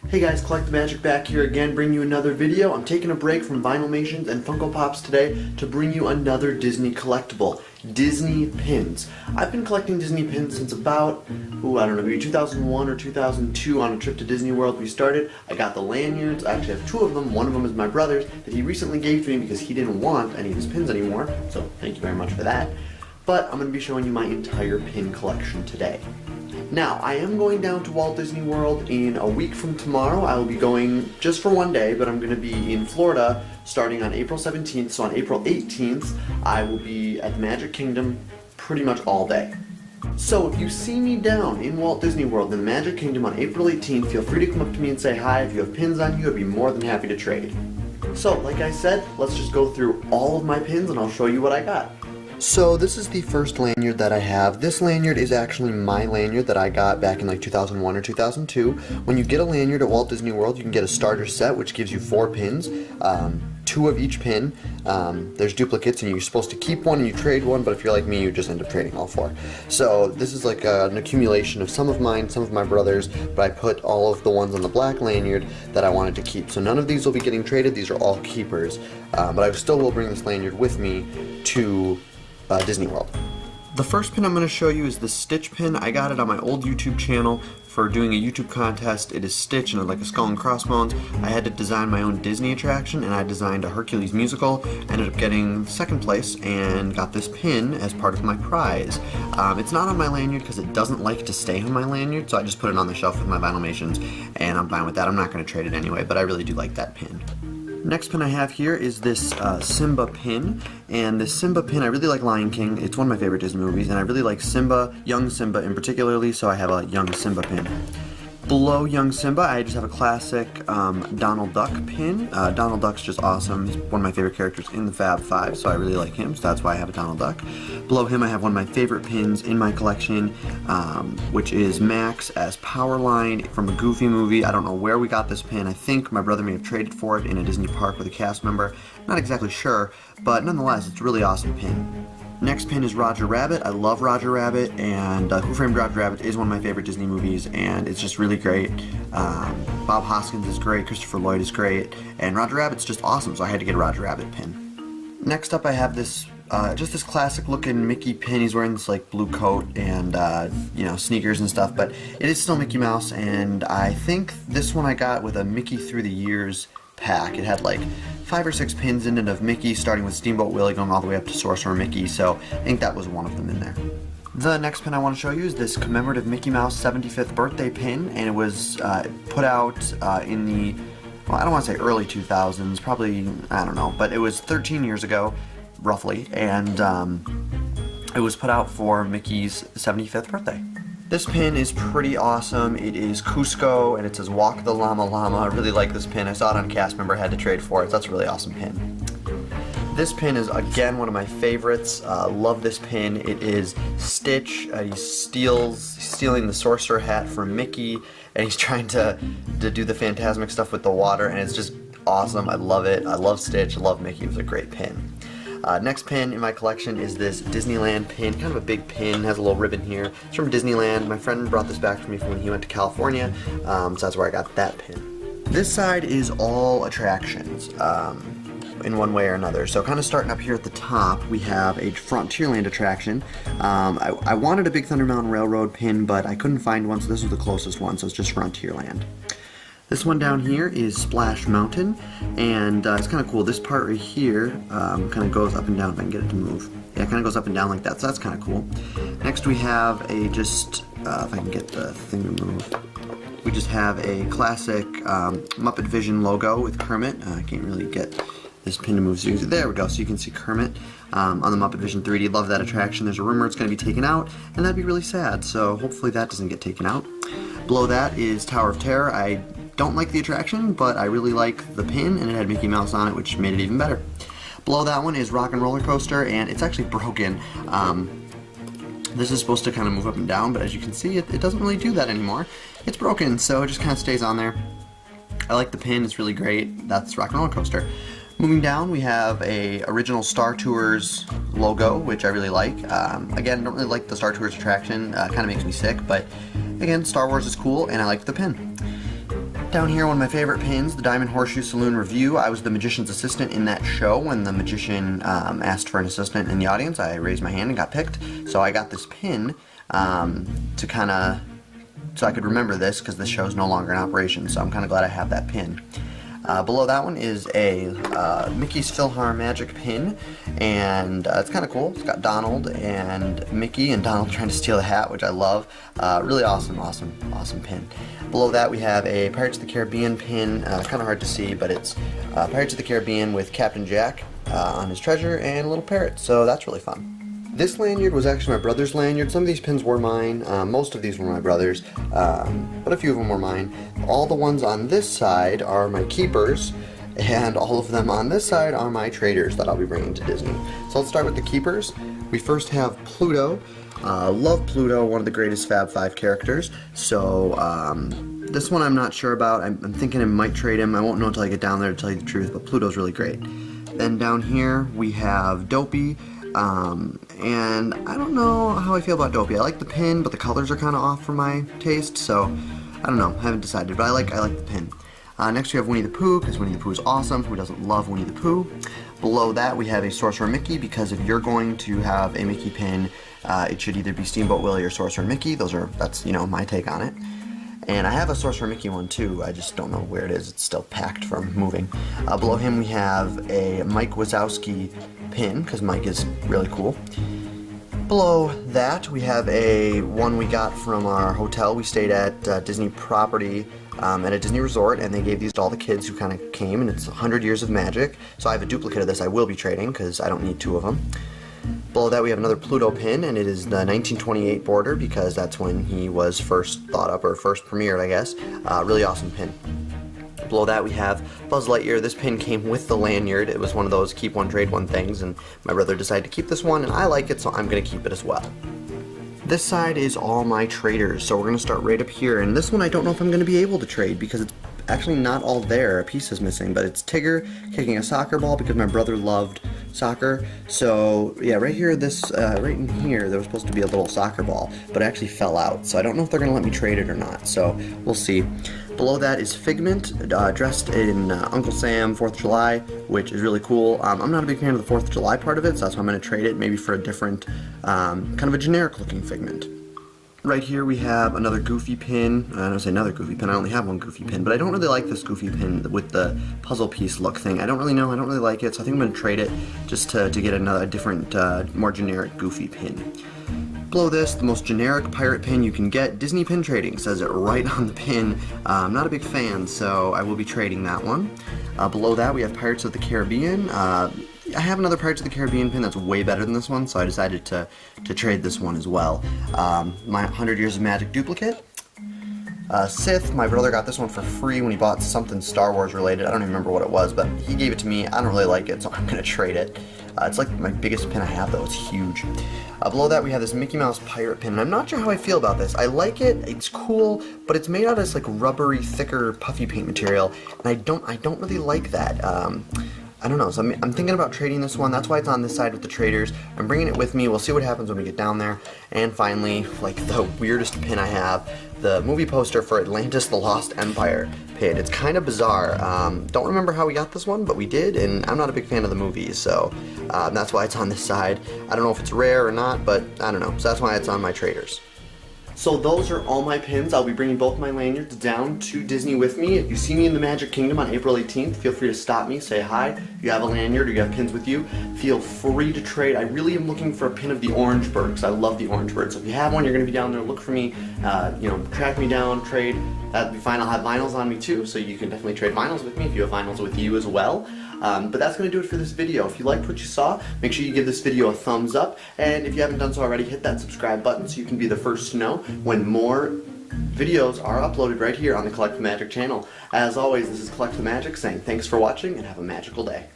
Hey guys, Collect the Magic back here again, bringing you another video. I'm taking a break from Vinylmations and Funko Pops today to bring you another Disney collectible, Disney pins. I've been collecting Disney pins since about, I don't know, maybe 2001 or 2002 on a trip to Disney World we started. I got the lanyards. I actually have two of them. One of them is my brother's that he recently gave to me because he didn't want any of his pins anymore, so thank you very much for that. But I'm going to be showing you my entire pin collection today. Now, I am going down to Walt Disney World in a week from tomorrow. I will be going just for one day, but I'm going to be in Florida starting on April 17th. So on April 18th, I will be at the Magic Kingdom pretty much all day. So if you see me down in Walt Disney World in the Magic Kingdom on April 18th, feel free to come up to me and say hi. If you have pins on you, I'd be more than happy to trade. So, like I said, let's just go through all of my pins and I'll show you what I got. So this is the first lanyard that I have. This lanyard is actually my lanyard that I got back in like 2001 or 2002. When you get a lanyard at Walt Disney World, you can get a starter set which gives you 4 pins, 2 of each pin. There's duplicates and you're supposed to keep one and you trade one, but if you're like me, you just end up trading all 4. So this is like an accumulation of some of mine, some of my brother's, but I put all of the ones on the black lanyard that I wanted to keep. So none of these will be getting traded, these are all keepers, but I still will bring this lanyard with me to Disney World. The first pin I'm going to show you is the Stitch pin. I got it on my old YouTube channel for doing a YouTube contest. It is Stitch and like a skull and crossbones. I had to design my own Disney attraction and I designed a Hercules musical. Ended up getting second place and got this pin as part of my prize. It's not on my lanyard because it doesn't like to stay on my lanyard, so I just put it on the shelf with my Vinylmations and I'm fine with that. I'm not going to trade it anyway, but I really do like that pin. Next pin I have here is this Simba pin, and this Simba pin, I really like Lion King. It's one of my favorite Disney movies, and I really like Simba, young Simba in particularly, so I have a young Simba pin. Below young Simba, I just have a classic Donald Duck pin. Donald Duck's just awesome. He's one of my favorite characters in the Fab Five, so I really like him, so that's why I have a Donald Duck. Below him, I have one of my favorite pins in my collection, which is Max as Powerline from a Goofy movie. I don't know where we got this pin. I think my brother may have traded for it in a Disney park with a cast member. Not exactly sure, but nonetheless, it's a really awesome pin. Next pin is Roger Rabbit. I love Roger Rabbit, and Who Framed Roger Rabbit is one of my favorite Disney movies, and it's just really great. Bob Hoskins is great, Christopher Lloyd is great, and Roger Rabbit's just awesome, so I had to get a Roger Rabbit pin. Next up I have this, just this classic looking Mickey pin. He's wearing this like blue coat and, you know, sneakers and stuff, but it is still Mickey Mouse, and I think this one I got with a Mickey Through the Years pack. It had like 5 or 6 pins in it of Mickey, starting with Steamboat Willie going all the way up to Sorcerer Mickey, so I think that was one of them in there. The next pin I want to show you is this commemorative Mickey Mouse 75th birthday pin, and it was put out in the, well, I don't want to say early 2000s, probably, I don't know, but it was 13 years ago, roughly, and it was put out for Mickey's 75th birthday. This pin is pretty awesome. It is Cusco, and it says Walk the Llama Llama. I really like this pin. I saw it on a cast member, I had to trade for it. That's a really awesome pin. This pin is, again, one of my favorites. Love this pin. It is Stitch. He's stealing the sorcerer hat from Mickey, and he's trying to do the Fantasmic stuff with the water, and it's just awesome. I love it. I love Stitch. I love Mickey. It was a great pin. Next pin in my collection is this Disneyland pin, kind of a big pin, has a little ribbon here. It's from Disneyland. My friend brought this back for me from when he went to California, so that's where I got that pin. This side is all attractions, in one way or another. So kind of starting up here at the top, we have a Frontierland attraction. I wanted a Big Thunder Mountain Railroad pin, but I couldn't find one, so this was the closest one, so it's just Frontierland. This one down here is Splash Mountain, and it's kind of cool. This part right here kind of goes up and down, if I can get it to move. Yeah, it kind of goes up and down like that, so that's kind of cool. Next we have a if I can get the thing to move, we just have a classic Muppet Vision logo with Kermit. I can't really get this pin to move, so there we go, so you can see Kermit on the Muppet Vision 3D. Love that attraction. There's a rumor it's going to be taken out, and that'd be really sad, so hopefully that doesn't get taken out. Below that is Tower of Terror. I don't like the attraction, but I really like the pin, and it had Mickey Mouse on it, which made it even better. Below that one is Rock and Roller Coaster, and it's actually broken. This is supposed to kind of move up and down, but as you can see, it doesn't really do that anymore. It's broken, so it just kind of stays on there. I like the pin, it's really great. That's Rock and Roller Coaster. Moving down, we have a original Star Tours logo, which I really like. Again, I don't really like the Star Tours attraction, kind of makes me sick, but again, Star Wars is cool, and I like the pin. Down here, one of my favorite pins, the Diamond Horseshoe Saloon Review. I was the magician's assistant in that show. When the magician asked for an assistant in the audience, I raised my hand and got picked. So I got this pin to kind of, so I could remember this because this show is no longer in operation. So I'm kind of glad I have that pin. Below that one is a Mickey's PhilharMagic pin, and it's kind of cool. It's got Donald and Mickey, and Donald trying to steal the hat, which I love. Really awesome pin. Below that we have a Pirates of the Caribbean pin. Kind of hard to see, but it's Pirates of the Caribbean with Captain Jack on his treasure and a little parrot, so that's really fun. This lanyard was actually my brother's lanyard. Some of these pins were mine. Most of these were my brother's, but a few of them were mine. All the ones on this side are my keepers, and all of them on this side are my traders that I'll be bringing to Disney. So let's start with the keepers. We first have Pluto. Love Pluto, one of the greatest Fab 5 characters. So this one I'm not sure about. I'm thinking I might trade him. I won't know until I get down there to tell you the truth, but Pluto's really great. Then down here we have Dopey. And I don't know how I feel about Dopey. I like the pin, but the colors are kind of off for my taste, so I don't know. I haven't decided, but I like the pin. Next we have Winnie the Pooh, because Winnie the Pooh is awesome. Who doesn't love Winnie the Pooh? Below that we have a Sorcerer Mickey, because if you're going to have a Mickey pin, it should either be Steamboat Willie or Sorcerer Mickey. That's my take on it. And I have a Sorcerer Mickey one too, I just don't know where it is. It's still packed from moving. Below him we have a Mike Wazowski pin, because Mike is really cool. Below that we have a one we got from our hotel. We stayed at Disney property at a Disney resort, and they gave these to all the kids who kind of came, and it's 100 Years of Magic. So I have a duplicate of this I will be trading, because I don't need two of them. Below that we have another Pluto pin, and it is the 1928 border, because that's when he was first thought up, or first premiered, I guess. Really awesome pin. Below that we have Buzz Lightyear. This pin came with the lanyard. It was one of those keep one, trade one things, and my brother decided to keep this one, and I like it, so I'm going to keep it as well. This side is all my traders, so we're going to start right up here, and this one I don't know if I'm going to be able to trade, because it's actually not all there. A piece is missing, but it's Tigger kicking a soccer ball, because my brother loved soccer. So yeah, right here, right in here, there was supposed to be a little soccer ball, but it actually fell out. So I don't know if they're gonna let me trade it or not. So we'll see. Below that is Figment, dressed in Uncle Sam 4th of July, which is really cool. I'm not a big fan of the 4th of July part of it, so that's why I'm gonna trade it maybe for a different, kind of a generic looking Figment. Right here we have another Goofy pin. I don't say another Goofy pin, I only have one Goofy pin, but I don't really like this Goofy pin with the puzzle piece look thing. I don't really know, I don't really like it, so I think I'm going to trade it just to get a different, more generic Goofy pin. Below this, the most generic pirate pin you can get, Disney Pin Trading, says it right on the pin. I'm not a big fan, so I will be trading that one. Below that we have Pirates of the Caribbean. I have another Pirates of the Caribbean pin that's way better than this one, so I decided to trade this one as well. My 100 Years of Magic duplicate. Sith, my brother got this one for free when he bought something Star Wars related. I don't even remember what it was, but he gave it to me. I don't really like it, so I'm going to trade it. It's like my biggest pin I have, though. It's huge. Below that we have this Mickey Mouse pirate pin, and I'm not sure how I feel about this. I like it, it's cool, but it's made out of this like rubbery, thicker, puffy paint material, and I don't really like that. I don't know, so I'm thinking about trading this one. That's why it's on this side with the traders. I'm bringing it with me. We'll see what happens when we get down there. And finally, like the weirdest pin I have, the movie poster for Atlantis the Lost Empire pin. It's kind of bizarre. Don't remember how we got this one, but we did, and I'm not a big fan of the movies, so that's why it's on this side. I don't know if it's rare or not, but I don't know. So that's why it's on my traders. So those are all my pins. I'll be bringing both my lanyards down to Disney with me. If you see me in the Magic Kingdom on April 18th, feel free to stop me, say hi. If you have a lanyard or you have pins with you, feel free to trade. I really am looking for a pin of the Orange Bird, because I love the Orange Bird. So if you have one, you're going to be down there, look for me, track me down, trade. That'd be fine. I'll have vinyls on me too, so you can definitely trade vinyls with me if you have vinyls with you as well. But that's going to do it for this video. If you liked what you saw, make sure you give this video a thumbs up, and if you haven't done so already, hit that subscribe button so you can be the first to know when more videos are uploaded right here on the Collect the Magic channel. As always, this is Collect the Magic saying thanks for watching and have a magical day.